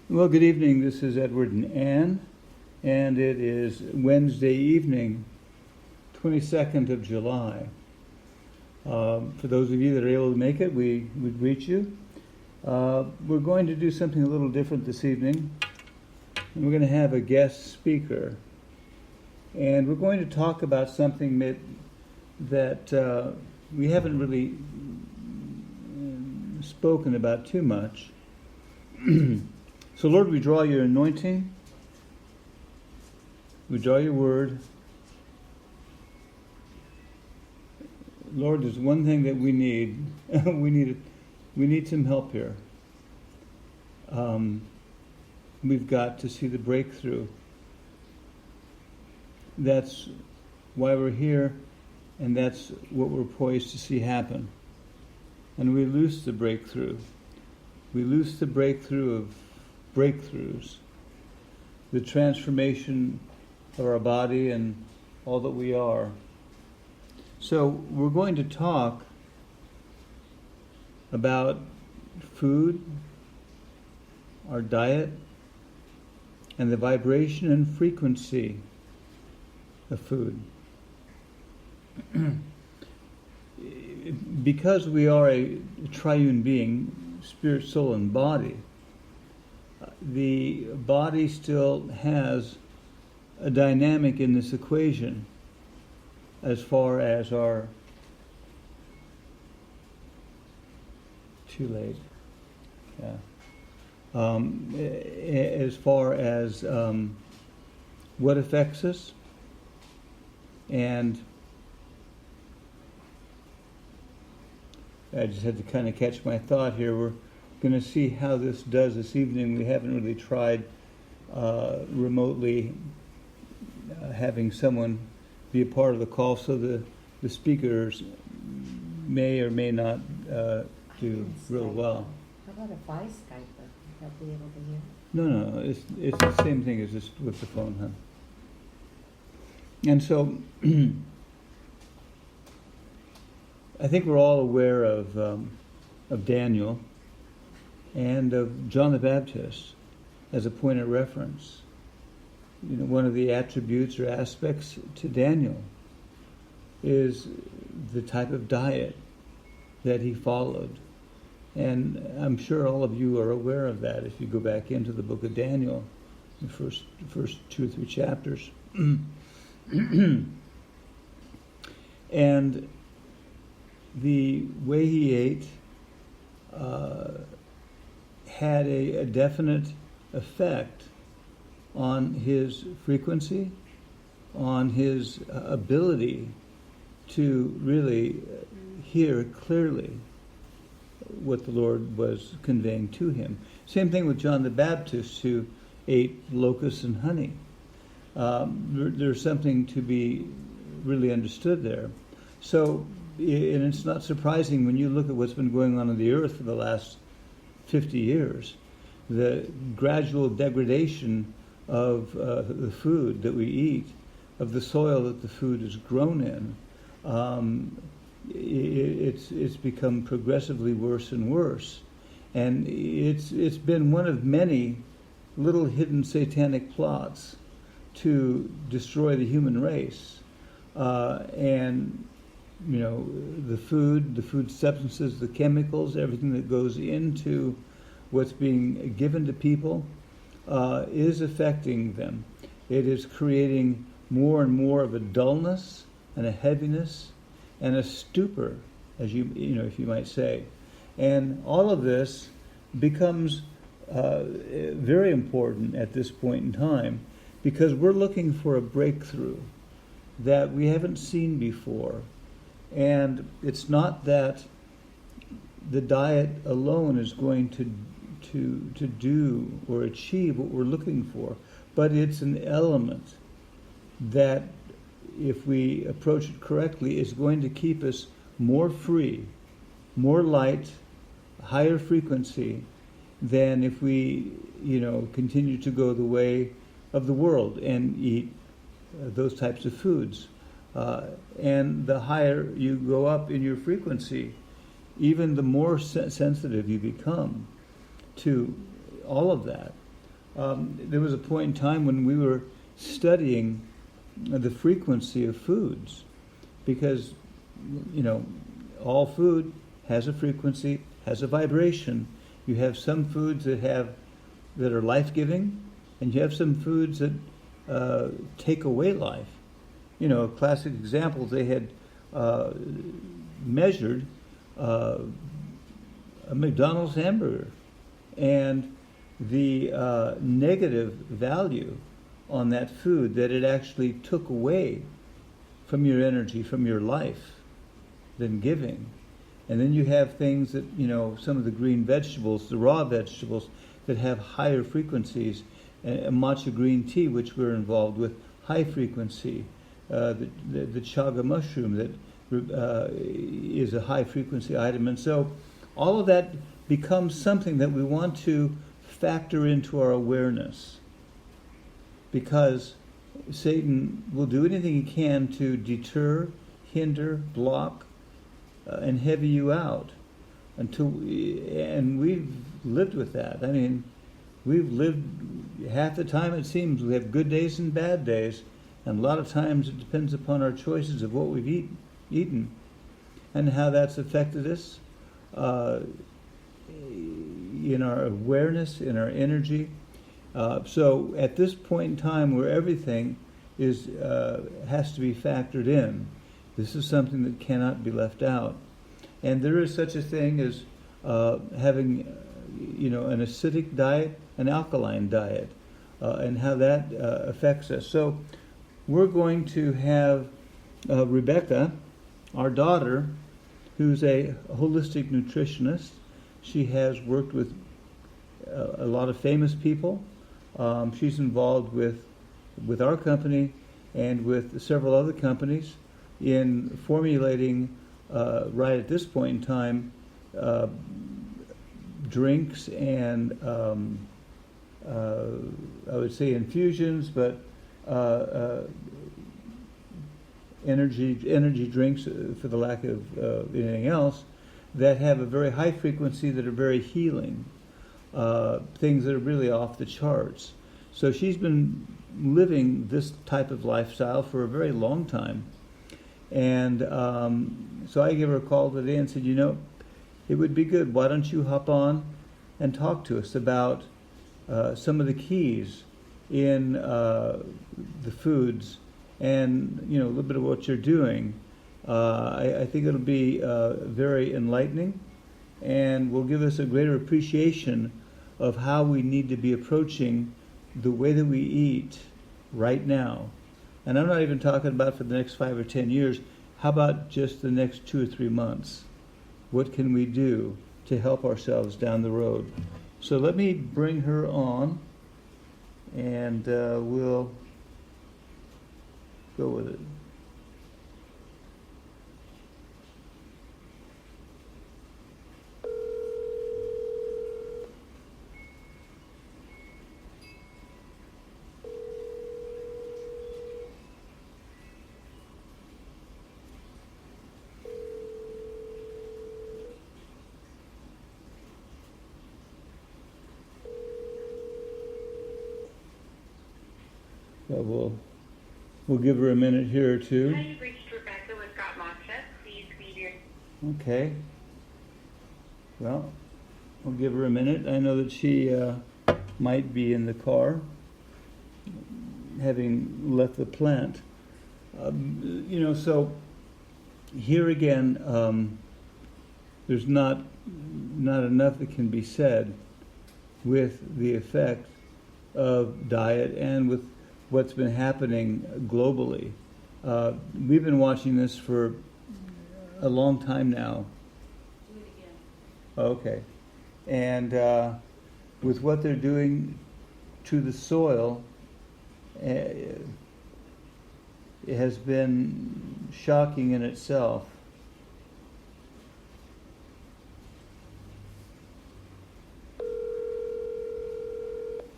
Well, good evening. This is Edward and Ann, and it is Wednesday evening, 22nd of July. For those of you that are able to make it, we greet you. We're going to do something a little different this evening. We're going to have a guest speaker, and we're going to talk about something that we haven't really spoken about too much. So, Lord, we draw your anointing. We draw your word. Lord, there's one thing that we need. we need some help here. We've got to see the breakthrough. That's why we're here, and that's what we're poised to see happen. And we loose the breakthrough. We loose the breakthrough of breakthroughs, the transformation of our body and all that we are. So we're going to talk about food, our diet, and the vibration and frequency of food. Because we are a triune being, spirit, soul, and body, the body still has a dynamic in this equation as far as our... Too late. Yeah. As far as what affects us, and I just had to kind of catch my thought here. We're going to see how this does this evening. We haven't really tried remotely having someone be a part of the call, so the speakers may or may not do real well. How about if I Skype her? They'll be able to hear? No, it's the same thing as just with the phone, huh? And so I think we're all aware of Daniel and of John the Baptist as a point of reference. You know, one of the attributes or aspects to Daniel is the type of diet that he followed. And I'm sure all of you are aware of that if you go back into the book of Daniel, the first 2 or 3 chapters. And the way he ate had a definite effect on his frequency, on his ability to really hear clearly what the Lord was conveying to him. Same thing with John the Baptist, who ate locusts and honey. There's something to be really understood there. So, and it's not surprising when you look at what's been going on the earth for the last 50 years, the gradual degradation of the food that we eat, of the soil that the food is grown in. It's become progressively worse and worse. And it's been one of many little hidden satanic plots to destroy the human race. And you know, the food substances, the chemicals, everything that goes into what's being given to people is affecting them. It is creating more and more of a dullness and a heaviness and a stupor, as you know, if you might say. And all of this becomes very important at this point in time, because we're looking for a breakthrough that we haven't seen before. And it's not that the diet alone is going to do or achieve what we're looking for, but it's an element that, if we approach it correctly, is going to keep us more free, more light, higher frequency than if we, continue to go the way of the world and eat those types of foods. And the higher you go up in your frequency, even the more sensitive you become to all of that. There was a point in time when we were studying the frequency of foods, because, you know, all food has a frequency, has a vibration. You have some foods that are life-giving, and you have some foods that take away life. You know, classic examples, they had measured a McDonald's hamburger, and the negative value on that food that it actually took away from your energy, from your life, than giving. And then you have things that, you know, some of the green vegetables, the raw vegetables, that have higher frequencies. Matcha green tea, which we're involved with, high frequency. The chaga mushroom that is a high frequency item. And so all of that becomes something that we want to factor into our awareness, because Satan will do anything he can to deter, hinder, block, and heavy you out. And we've lived with that. I mean, we've lived, half the time it seems we have good days and bad days, and a lot of times it depends upon our choices of what we've eaten and how that's affected us in our awareness, in our energy. So at this point in time where everything has to be factored in, this is something that cannot be left out. And there is such a thing as having, you know, an acidic diet, an alkaline diet, and how that affects us. So we're going to have Rebekah, our daughter, who's a holistic nutritionist. She has worked with a lot of famous people. She's involved with our company and with several other companies in formulating, right at this point in time, drinks and I would say infusions, but energy drinks, for the lack of anything else, that have a very high frequency, that are very healing, things that are really off the charts. So she's been living this type of lifestyle for a very long time. And so I gave her a call today and said, you know, it would be good, why don't you hop on and talk to us about some of the keys in the foods, and, you know, a little bit of what you're doing. I think it'll be very enlightening, and will give us a greater appreciation of how we need to be approaching the way that we eat right now. And I'm not even talking about for the next 5 or 10 years. How about just the next 2 or 3 months? What can we do to help ourselves down the road? So let me bring her on, and we'll go with it. We'll give her a minute here or two. Hi, you've reached Rebekah with Got Matcha. Please leave your... Okay. Well, we'll give her a minute. I know that she might be in the car, having left the plant. You know, so here again, there's not enough that can be said with the effect of diet and with what's been happening globally. We've been watching this for a long time now. Do it again. Okay. And with what they're doing to the soil, it has been shocking in itself.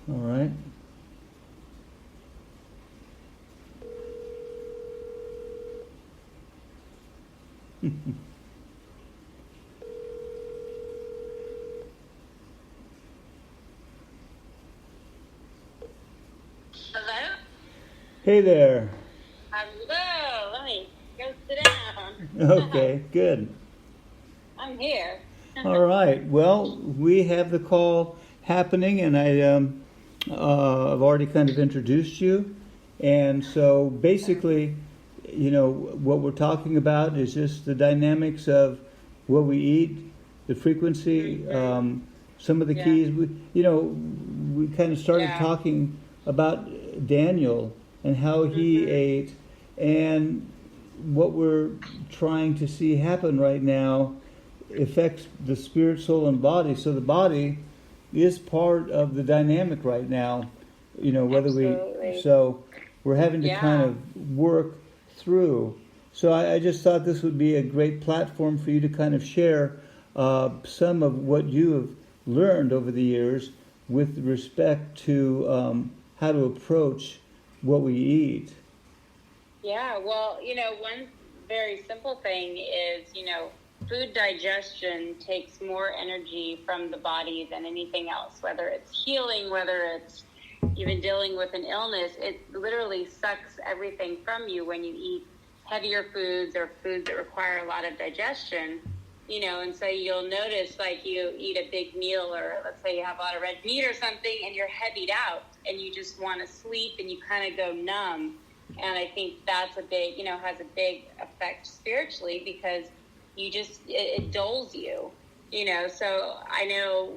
All right. Hey there. Hello, let me go sit down. Okay, good. I'm here. All right. Well, we have the call happening, and I've already kind of introduced you. And so basically, what we're talking about is just the dynamics of what we eat, the frequency, some of the Yeah. keys. We kind of started Yeah. talking about Daniel and how he ate, and what we're trying to see happen right now affects the spirit, soul, and body. So the body is part of the dynamic right now. Whether Absolutely. so we're having to kind Yeah. of work through. So I just thought this would be a great platform for you to kind of share some of what you have learned over the years with respect to how to approach what we eat. Yeah, well, one very simple thing is, food digestion takes more energy from the body than anything else, whether it's healing, whether it's even dealing with an illness. It literally sucks everything from you when you eat heavier foods or foods that require a lot of digestion. And so you'll notice, like, you eat a big meal, or let's say you have a lot of red meat or something, and you're heavied out and you just want to sleep and you kind of go numb. And I think that's a big, has a big effect spiritually, because it dulls you, so I know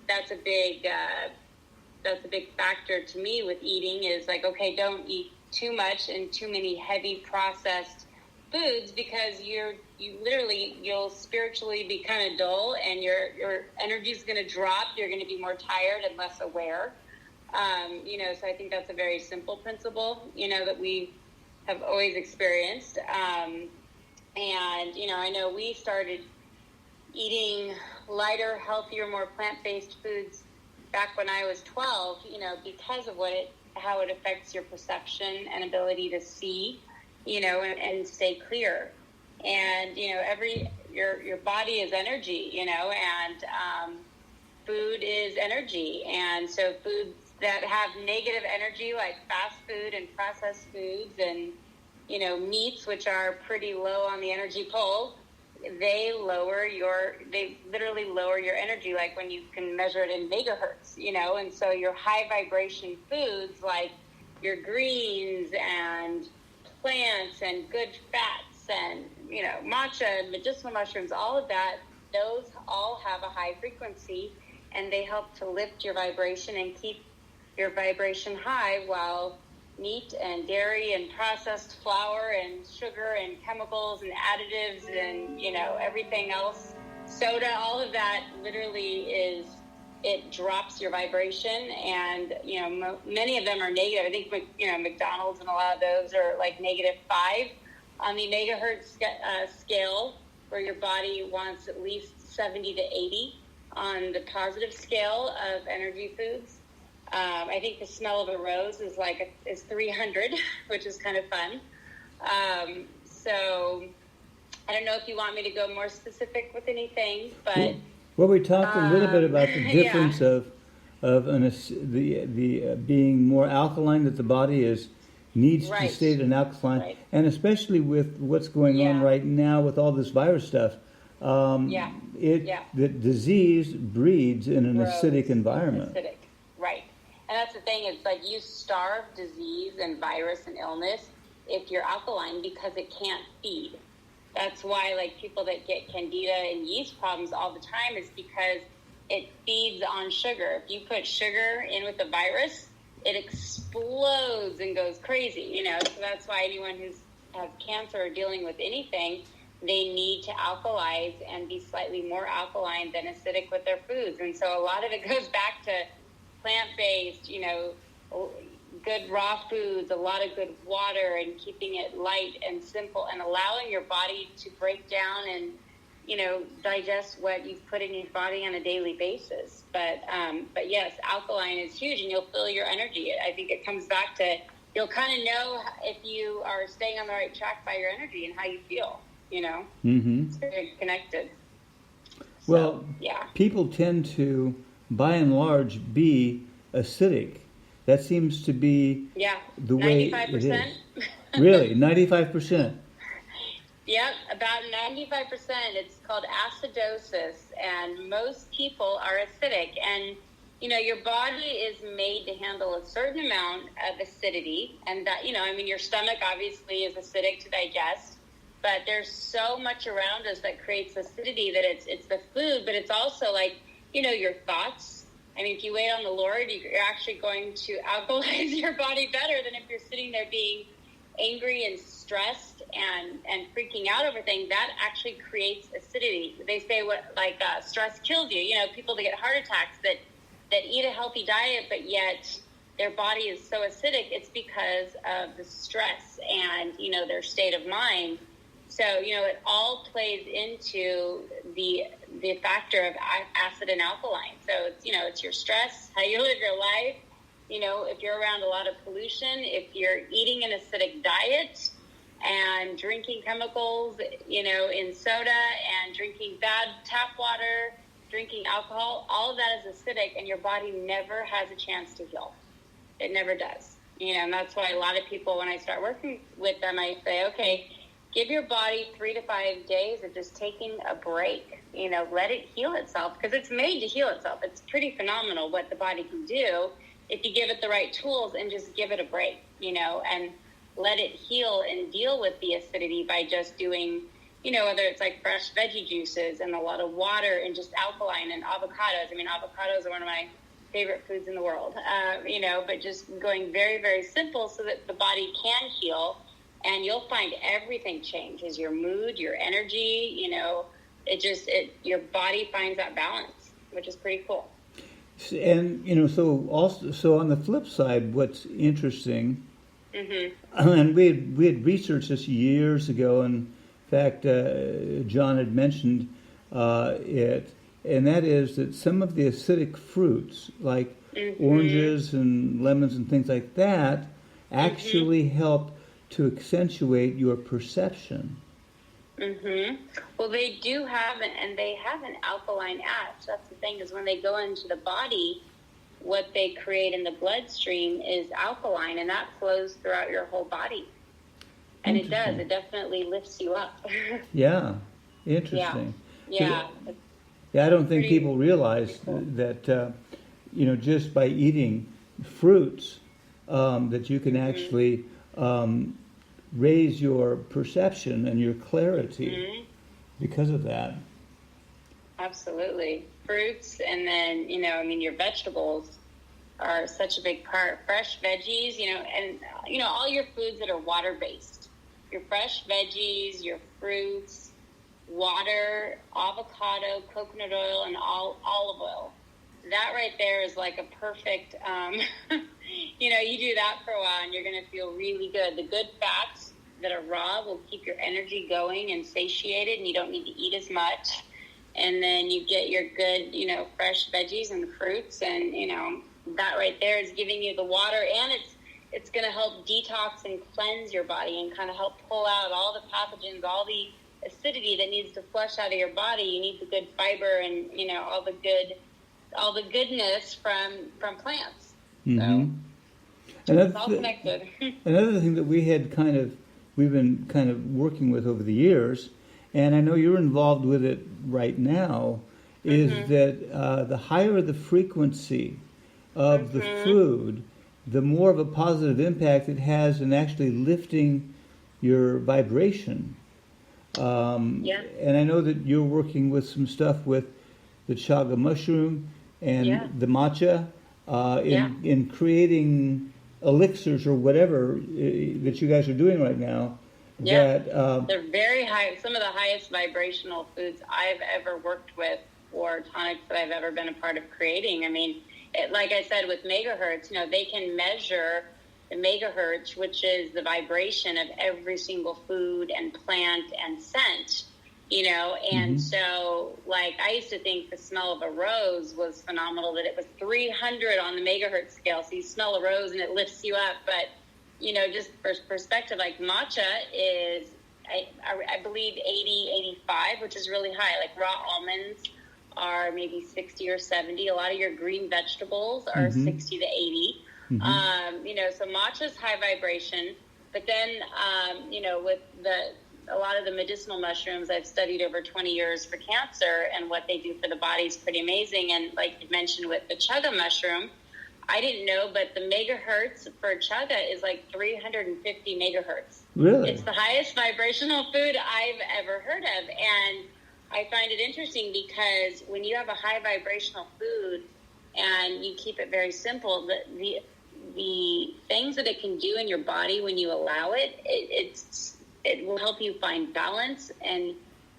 that's a big factor to me with eating, is like, okay, don't eat too much and too many heavy processed foods, because you'll spiritually be kind of dull, and your energy is going to drop. You're going to be more tired and less aware. So I think that's a very simple principle, that we have always experienced. I know we started eating lighter, healthier, more plant-based foods back when I was 12, because of how it affects your perception and ability to see, and stay clear. And, your body is energy, and food is energy. And so foods that have negative energy, like fast food and processed foods and, meats, which are pretty low on the energy pole, they literally lower your energy, like when you can measure it in megahertz, and so your high vibration foods, like your greens and plants and good fats and, matcha and medicinal mushrooms, all of that, those all have a high frequency, and they help to lift your vibration and keep your vibration high, while meat and dairy and processed flour and sugar and chemicals and additives and, everything else, soda, all of that literally it drops your vibration. And, many of them are negative. I think, McDonald's and a lot of those are like -5 on the megahertz scale, where your body wants at least 70 to 80 on the positive scale of energy foods. I think the smell of a rose is 300, which is kind of fun. So I don't know if you want me to go more specific with anything, but Well, we talked a little bit about the difference yeah. the being more alkaline, that the body needs Right. to stay at an alkaline, Right. and especially with what's going on Yeah. right now with all this virus stuff. Yeah. Yeah. The disease breeds in an Grows. acidic environment. Acidic, right. And that's the thing, it's like you starve disease and virus and illness if you're alkaline, because it can't feed. That's why, like, people that get candida and yeast problems all the time is because it feeds on sugar. If you put sugar in with the virus, it explodes and goes crazy, So that's why anyone who's has cancer or dealing with anything, they need to alkalize and be slightly more alkaline than acidic with their foods. And so a lot of it goes back to plant-based, good raw foods, a lot of good water, and keeping it light and simple, and allowing your body to break down and, digest what you've put in your body on a daily basis. But yes, alkaline is huge, and you'll feel your energy. I think it comes back to, you'll kind of know if you are staying on the right track by your energy and how you feel, Mm-hmm. It's very connected. Well, yeah. people tend to, by and large, be acidic. That seems to be Yeah, the way 95%. it is. Really, 95%. Yep, about 95%. It's called acidosis, and most people are acidic. And, your body is made to handle a certain amount of acidity. And that, your stomach obviously is acidic to digest. But there's so much around us that creates acidity that it's the food, but it's also like, your thoughts. I mean, if you wait on the Lord, you're actually going to alkalize your body better than if you're sitting there being angry and stressed and freaking out over things. That actually creates acidity. They say stress kills you. People that get heart attacks that eat a healthy diet, but yet their body is so acidic, it's because of the stress and, their state of mind. So, it all plays into the factor of acid and alkaline. So, it's your stress, how you live your life. If you're around a lot of pollution, if you're eating an acidic diet and drinking chemicals, in soda and drinking bad tap water, drinking alcohol, all of that is acidic, and your body never has a chance to heal. It never does. And that's why a lot of people, when I start working with them, I say, okay, give your body 3 to 5 days of just taking a break. Let it heal itself, because it's made to heal itself. It's pretty phenomenal what the body can do if you give it the right tools and just give it a break, and let it heal and deal with the acidity by just doing, whether it's like fresh veggie juices and a lot of water and just alkaline and avocados. I mean, avocados are one of my favorite foods in the world, but just going very, very simple so that the body can heal, and you'll find everything changes, your mood, your energy, your body finds that balance, which is pretty cool. And, so on the flip side, what's interesting, and we had researched this years ago, and in fact, John had mentioned it, and that is that some of the acidic fruits, like oranges and lemons and things like that, actually help to accentuate your perception. Well, they do have they have an alkaline ash. That's the thing, is when they go into the body, what they create in the bloodstream is alkaline, and that flows throughout your whole body. And it does. It definitely lifts you up. Yeah. Interesting. Yeah. I don't think people realize that, just by eating fruits, that you can actually raise your perception and your clarity because of that. Absolutely. Fruits, and then, your vegetables are such a big part. Fresh veggies, and, all your foods that are water-based. Your fresh veggies, your fruits, water, avocado, coconut oil, and olive oil. That right there is like a perfect, you do that for a while and you're going to feel really good. The good fats that are raw will keep your energy going and satiated, and you don't need to eat as much. And then you get your good, fresh veggies and fruits, and, that right there is giving you the water, and it's going to help detox and cleanse your body and kind of help pull out all the pathogens, all the acidity that needs to flush out of your body. You need the good fiber and, all the goodness from plants. So it's all connected. Another thing that we've been kind of working with over the years, and I know you're involved with it right now, is that the higher the frequency of the food, the more of a positive impact it has in actually lifting your vibration. And I know that you're working with some stuff with the chaga mushroom and the matcha in creating elixirs or whatever that you guys are doing right now. Yeah, that, they're very high. Some of the highest vibrational foods I've ever worked with, or tonics that I've ever been a part of creating. I mean, like I said, with megahertz, they can measure the megahertz, which is the vibration of every single food and plant and scent, and so, like, I used to think the smell of a rose was phenomenal, that it was 300 on the megahertz scale. So you smell a rose and it lifts you up. But, just for perspective, like matcha is, I believe 80, 85, which is really high. Like raw almonds are maybe 60 or 70. A lot of your green vegetables are 60 to 80. So matcha's high vibration, but then, with a lot of the medicinal mushrooms I've studied over 20 years for cancer and what they do for the body is pretty amazing. And like you mentioned with the chaga mushroom, I didn't know, but the megahertz for chaga is like 350 megahertz. Really? It's the highest vibrational food I've ever heard of. And I find it interesting because when you have a high vibrational food and you keep it very simple, the things that it can do in your body when you allow it, it will help you find balance and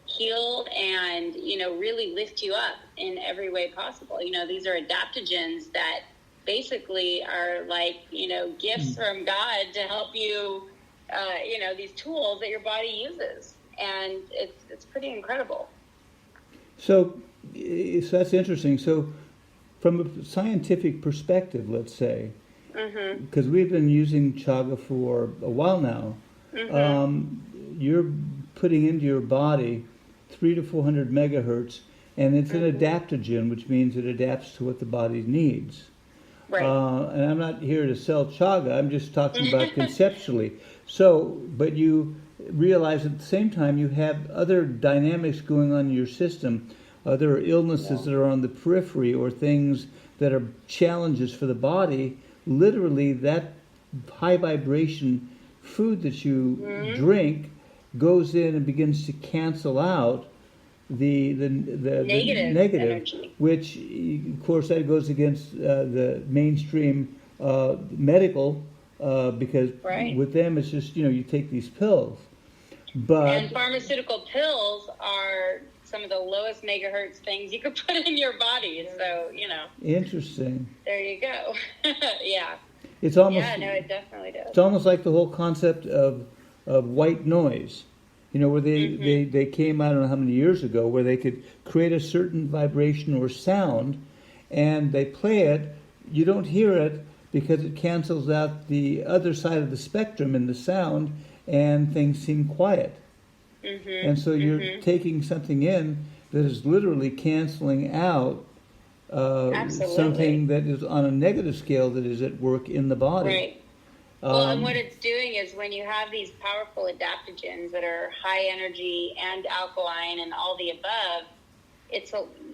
heal and, really lift you up in every way possible. These are adaptogens that basically are like, gifts from God to help you, these tools that your body uses. And it's pretty incredible. So that's interesting. So from a scientific perspective, let's say, because we've been using chaga for a while now, you're putting into your body 300 to 400 megahertz, and it's an adaptogen, which means it adapts to what the body needs. Right. And I'm not here to sell chaga, I'm just talking about conceptually. So, but you realize at the same time you have other dynamics going on in your system, other illnesses that are on the periphery or things that are challenges for the body. Literally, that high vibration food that you drink goes in and begins to cancel out the negative energy, which of course that goes against the mainstream medical because with them it's just you take these pills, and pharmaceutical pills are some of the lowest megahertz things you could put in your body. So interesting. There you go. Yeah. It's almost it definitely does. It's almost like the whole concept of white noise. Where they came, I don't know how many years ago, where they could create a certain vibration or sound, and they play it. You don't hear it because it cancels out the other side of the spectrum in the sound, and things seem quiet. And so you're taking something in that is literally canceling out something that is on a negative scale that is at work in the body. Right. Well, and what it's doing is when you have these powerful adaptogens that are high energy and alkaline and all the above,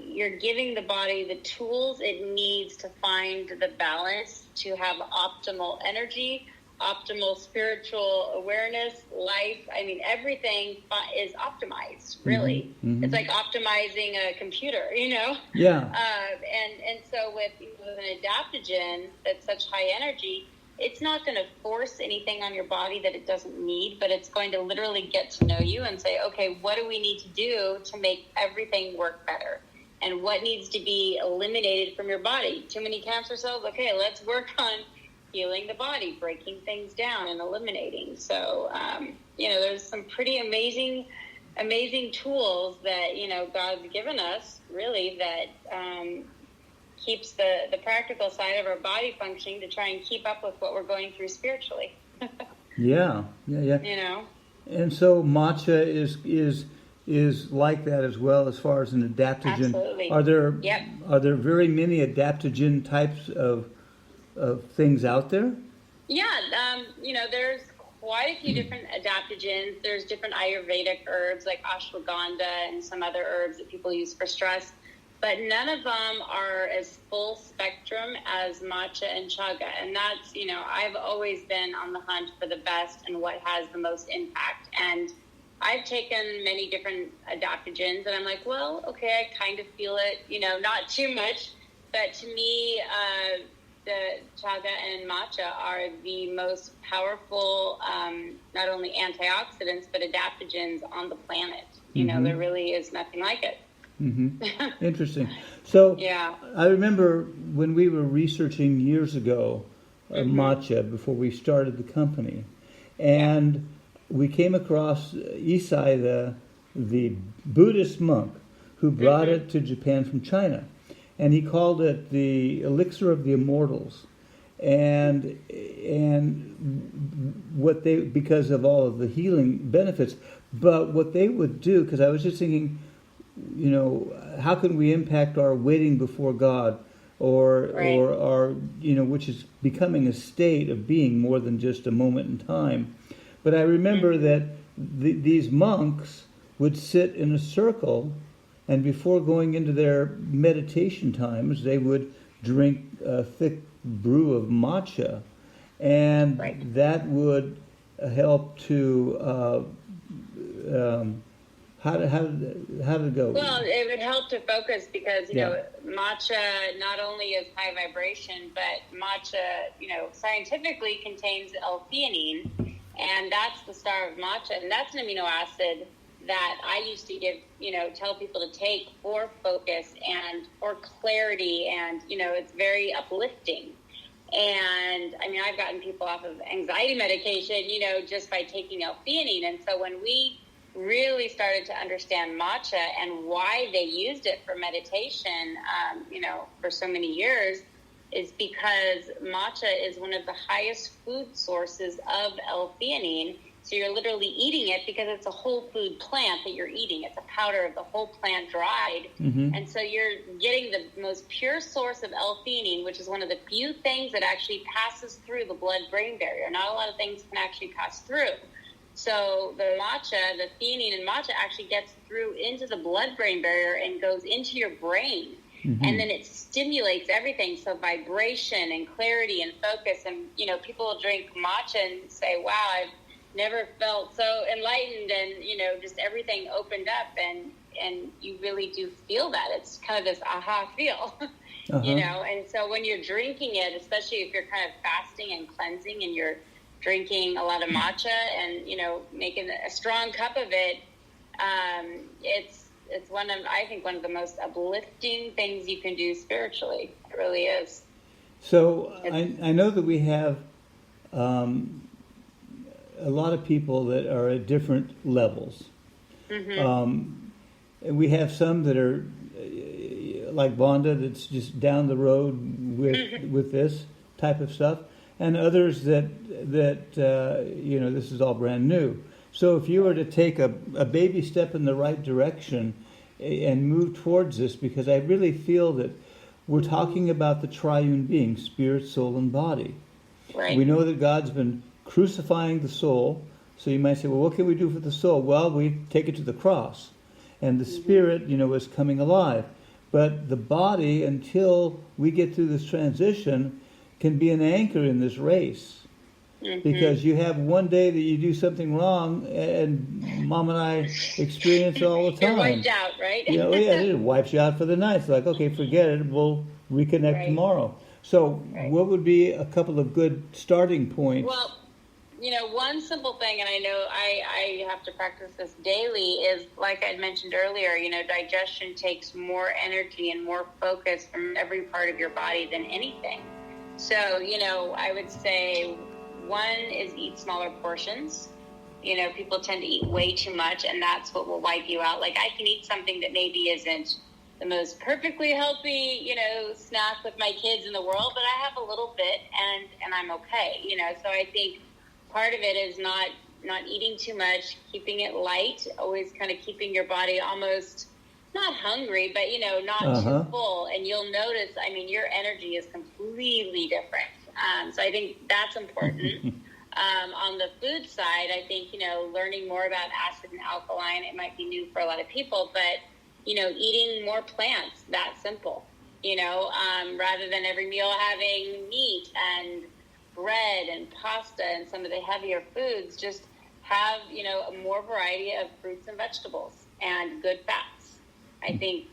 you're giving the body the tools it needs to find the balance to have optimal energy, optimal spiritual awareness, life. I mean, everything is optimized, really. It's like optimizing a computer, Yeah. And so with an adaptogen that's such high energy, it's not going to force anything on your body that it doesn't need, but it's going to literally get to know you and say, okay, what do we need to do to make everything work better? And what needs to be eliminated from your body? Too many cancer cells? Okay, let's work on healing the body, breaking things down and eliminating. So, there's some pretty amazing tools that, God's given us, really, that keeps the practical side of our body functioning to try and keep up with what we're going through spiritually. Yeah. And so matcha is like that as well as far as an adaptogen. Absolutely. Are there very many adaptogen types of things out there? Yeah, there's quite a few different adaptogens. There's different Ayurvedic herbs like ashwagandha and some other herbs that people use for stress. But none of them are as full spectrum as matcha and chaga. And that's, I've always been on the hunt for the best and what has the most impact. And I've taken many different adaptogens, and I'm like, well, okay, I kind of feel it, not too much. But to me, the chaga and matcha are the most powerful, not only antioxidants, but adaptogens on the planet. There really is nothing like it. Interesting. So yeah. I remember when we were researching years ago matcha before we started the company, and we came across Isai, the Buddhist monk who brought it to Japan from China, and he called it the elixir of the immortals, and what they, because of all of the healing benefits, but what they would do, because I was just thinking, how can we impact our waiting before God or Right. or are, which is becoming a state of being more than just a moment in time. But I remember that these monks would sit in a circle, and before going into their meditation times, they would drink a thick brew of matcha, and Right. that would help to how did it go? Well, it would help to focus because, Yeah. matcha not only is high vibration, but matcha, scientifically contains L-theanine, and that's the star of matcha, and that's an amino acid that I used to tell people to take for focus and for clarity, and, it's very uplifting. And, I've gotten people off of anxiety medication, just by taking L-theanine, and so when we really started to understand matcha and why they used it for meditation, for so many years, is because matcha is one of the highest food sources of L-theanine. So you're literally eating it because it's a whole food plant that you're eating. It's a powder of the whole plant dried. Mm-hmm. And so you're getting the most pure source of L-theanine, which is one of the few things that actually passes through the blood-brain barrier. Not a lot of things can actually pass through. So the matcha, the theanine in matcha actually gets through into the blood-brain barrier and goes into your brain. Mm-hmm. And then it stimulates everything. So vibration and clarity and focus. And, people will drink matcha and say, wow, I've never felt so enlightened, and, just everything opened up, and you really do feel that. It's kind of this aha feel, And so when you're drinking it, especially if you're kind of fasting and cleansing and you're drinking a lot of matcha and, making a strong cup of it, it's one of the most uplifting things you can do spiritually. It really is. So I know that we have a lot of people that are at different levels. Mm-hmm. And we have some that are like Vonda, that's just down the road with this type of stuff, and others that this is all brand new. So if you were to take a baby step in the right direction and move towards this, because I really feel that we're talking about the triune being, spirit, soul, and body. Right. We know that God's been crucifying the soul. So you might say, well, what can we do for the soul? Well, we take it to the cross. And the spirit, is coming alive. But the body, until we get through this transition, can be an anchor in this race. Mm-hmm. Because you have one day that you do something wrong, and Mom and I experience it all the time. You're wiped out, right? It wipes you out for the night. It's like, okay, forget it. We'll reconnect tomorrow. So what would be a couple of good starting points? Well, one simple thing, and I know I have to practice this daily, is like I mentioned earlier, digestion takes more energy and more focus from every part of your body than anything. So, I would say one is eat smaller portions. People tend to eat way too much, and that's what will wipe you out. Like, I can eat something that maybe isn't the most perfectly healthy, snack with my kids in the world, but I have a little bit, and I'm okay, So I think part of it is not eating too much, keeping it light, always kind of keeping your body almost not hungry, but, not too full. And you'll notice, your energy is completely different. So I think that's important. On the food side, I think, learning more about acid and alkaline, it might be new for a lot of people, but, eating more plants, that simple, rather than every meal having meat and bread and pasta and some of the heavier foods, just have, a more variety of fruits and vegetables and good fats. I think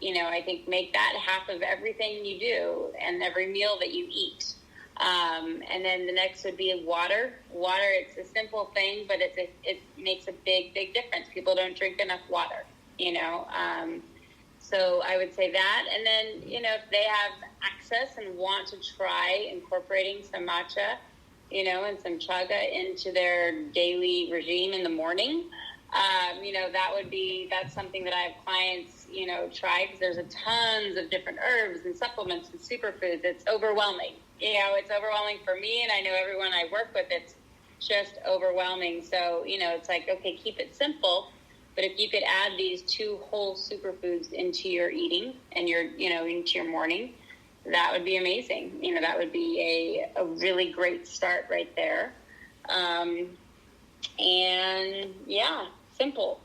make that half of everything you do and every meal that you eat. And then the next would be water. Water, it's a simple thing, but it makes a big, big difference. People don't drink enough water, So I would say that. And then, if they have access and want to try incorporating some matcha, and some chaga into their daily regime in the morning, that's something that I have clients, try, because there's tons of different herbs and supplements and superfoods. It's overwhelming. It's overwhelming for me, and I know everyone I work with, it's just overwhelming. So, it's like, okay, keep it simple. But if you could add these 2 whole superfoods into your eating and your, into your morning, that would be amazing. That would be a really great start right there. And yeah, simple.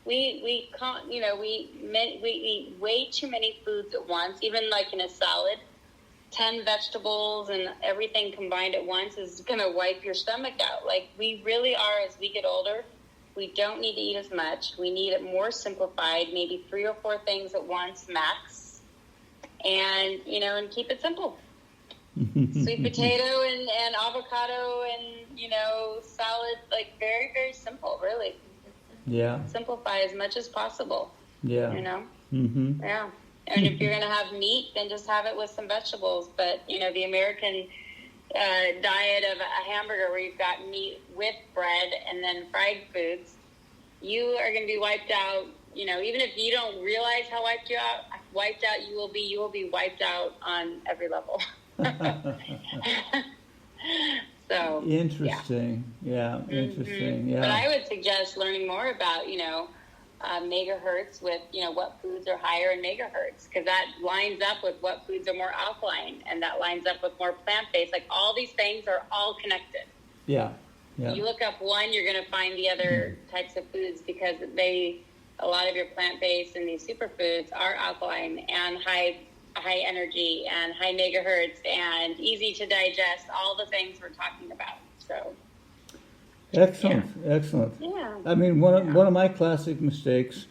We can't, we eat way too many foods at once, even like in a salad. 10 vegetables and everything combined at once is going to wipe your stomach out. Like, we really are, as we get older, we don't need to eat as much. We need it more simplified, maybe 3 or 4 things at once, max. And, and keep it simple. Sweet potato and avocado and, salad, like very, very simple, really. Yeah. Simplify as much as possible. Yeah. Mm-hmm. Yeah. And if you're going to have meat, then just have it with some vegetables. But, the American diet of a hamburger where you've got meat with bread and then fried foods, you are going to be wiped out. Even if you don't realize how wiped out you will be wiped out on every level. So interesting. Yeah. Interesting. Yeah. But I would suggest learning more about, megahertz with, what foods are higher in megahertz, because that lines up with what foods are more alkaline, and that lines up with more plant-based. Like, all these things are all connected. Yeah. You look up one, you're going to find the other types of foods, because a lot of your plant-based and these superfoods are alkaline and high energy and high megahertz and easy to digest, all the things we're talking about. So excellent. Yeah. I mean, one of my classic mistakes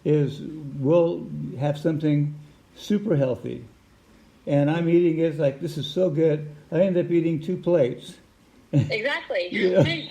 is we'll have something super healthy, and I'm eating it like, this is so good. I end up eating 2 plates. Exactly.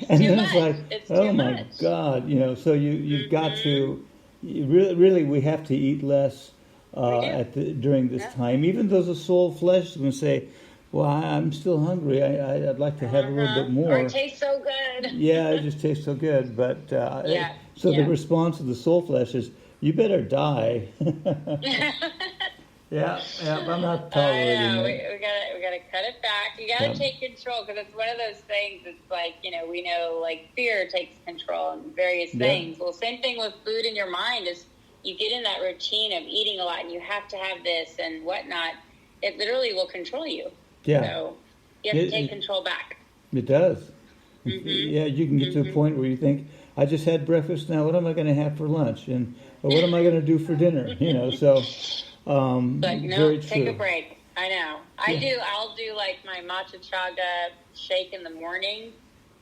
And then it's like, oh my God, So you've got to really we have to eat less during this time. Even though the soul flesh is going to say, well, I'm still hungry. I'd like to have a little bit more. Or it tastes so good. Yeah, it just tastes so good. But the response of the soul flesh is, you better die. Yeah, I'm not tolerating I know. it. We gotta cut it back. You gotta take control, because it's one of those things. It's like, we know, like, fear takes control in various things. Well, same thing with food in your mind. Is you get in that routine of eating a lot, and you have to have this and whatnot. It literally will control you. Yeah. So you have to take control back. It does. Mm-hmm. Yeah, you can get to a point where you think, I just had breakfast. Now, what am I going to have for lunch? And what am I going to do for dinner? So. Like, no, very take true. a break. I know. I'll do like my matcha chaga shake in the morning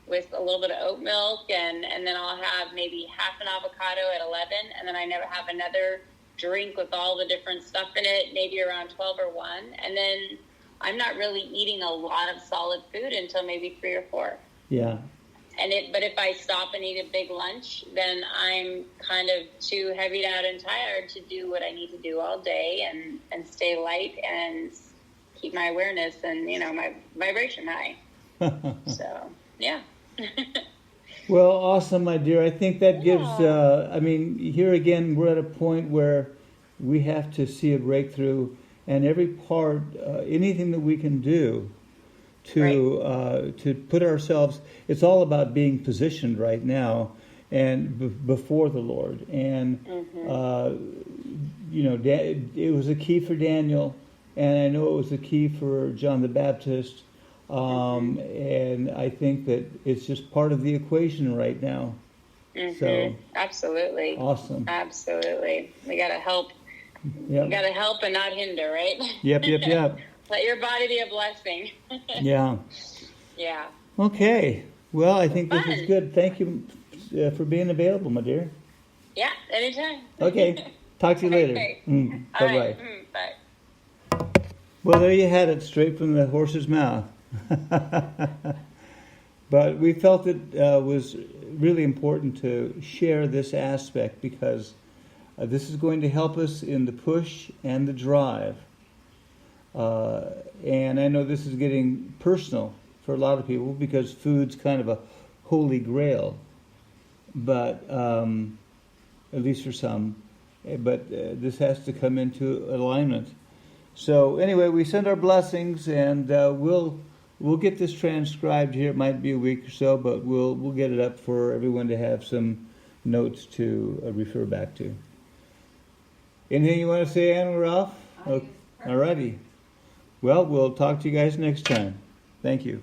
with a little bit of oat milk, and then I'll have maybe half an avocado at 11, and then I never have another drink with all the different stuff in it, maybe around 12 or 1, and then I'm not really eating a lot of solid food until maybe 3 or 4. Yeah. But if I stop and eat a big lunch, then I'm kind of too heavied out and tired to do what I need to do all day and stay light and keep my awareness and, my vibration high. So, yeah. Well, awesome, my dear. I think that gives, here again, we're at a point where we have to see a breakthrough, and every part, anything that we can do to put ourselves, it's all about being positioned right now and before the Lord. And, it was a key for Daniel, and I know it was a key for John the Baptist. And I think that it's just part of the equation right now. So absolutely. Awesome. Absolutely. We got to help. Yep. We got to help and not hinder, right? Yep. Let your body be a blessing. Yeah. Yeah. Okay. Well, I think this Fun. is good. Thank you for being available, my dear. Yeah, anytime. Okay. Talk to you later. Okay. Bye-bye. All right. Bye. Well, there you had it, straight from the horse's mouth. But we felt it was really important to share this aspect, because this is going to help us in the push and the drive. And I know this is getting personal for a lot of people, because food's kind of a holy grail, but at least for some. But this has to come into alignment. So anyway, we send our blessings, and we'll get this transcribed here. It might be a week or so, but we'll get it up for everyone to have some notes to refer back to. Anything you want to say, Anne? We're off? Okay. All righty. Well, we'll talk to you guys next time. Thank you.